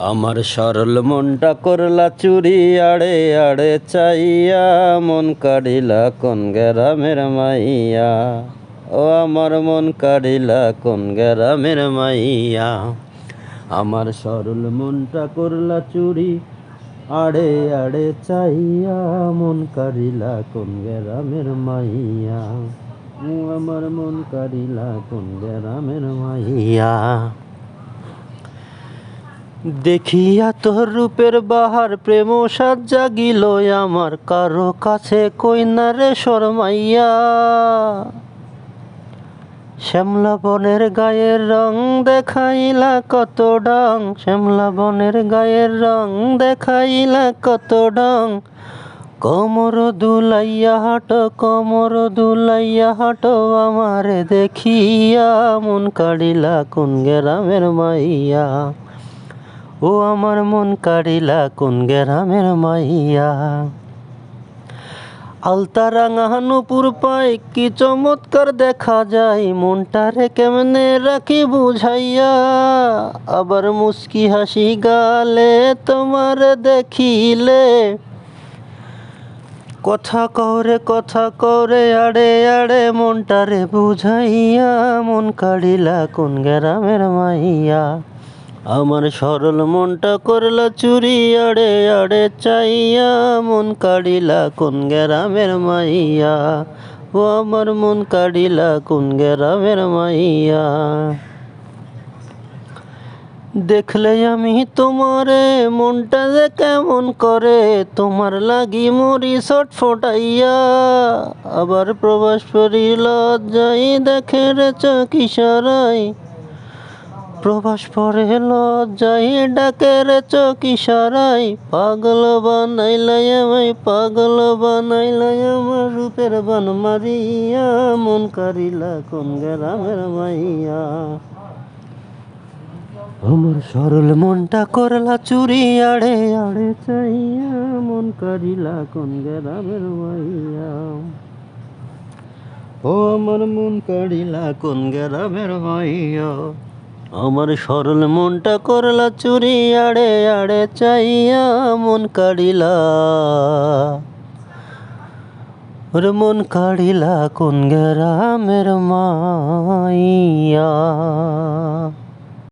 আমার সরল মনটা করলা চুরি আড়ে আড়ে চাইয়া, মন কাড়িলা কোন গ্রামের মাইয়া। ও আমার মন কাড়িলা কোন গ্রামের মাইয়া। আমার সরল মনটা করলা চুরি আড়ে আড়ে চাইয়া, মন কাড়িলা কোন গ্রামের মাইয়া। ও আমার মন কাড়িলা কোন গ্রামের মাইয়া। দেখিয়া তোর রূপের বাহার প্রেম সাজ জাগিল আমার, কারো কাছে কইনা রে শরমাইয়া। শ্যামলা বনের গায়ের রং দেখাইলা কত ডং, শ্যামলা বনের গায়ের রং দেখাইলা কত ডং। কোমর দুলাইয়া হাঁটো, কোমর দুলাইয়া হাঁটো, আমারে দেখিয়া মন কাড়িলা কোন গ্রামের মাইয়া। ও আমার মন কাড়িলা কোন গ্রামের মাইয়া। আলতারাঙা নূপুর পায় কি চমৎকার দেখা যায়, মনটারে কেমনে রাখি বুঝাইয়া। আবার মুস্কি হাসি গালে তোমার দেখিলে, কথা করে আড়ে আড়ে মনটারে বুঝাইয়া, মন কাড়িলা কোন গ্রামের মাইয়া। আমার সরল মনটা করলা চুরি আড়ে আড়ে চাইয়া, মন কাড়িলা কোন গ্রামের মাইয়া। ও আমার মন কাড়িলা কোন গ্রামের মাইয়া। দেখলে আমি তোমারে মনটা যে কেমন করে, তোমার লাগি মরি ছটফটাইয়া। আবার প্রবাস ফেরি লজ্জাই দেখে রে চোখ ইশারায়, প্রবাস পরে লজ্জাই ডাকে রে চোখ ইশারায়। পাগল বানাইলাই আমায়, পাগল বানাইলাই আমার রূপের বান মারিয়া, মন কাড়িলা কোন গ্রামের মাইয়া। আমার সরল মনটা করলা চুরি আড়ে আড়ে চাইয়া, মন কাড়িলা কোন গ্রামের মাইয়া। ও আমার মন কাড়িলা কোন গ্রামের মাইয়া। আমার সরল মনটা করলা চুরি আড়ে আড়ে চাইয়া, মন কাড়িলা ওরে মন কাড়িলা কোন গ্রামের মাইয়া।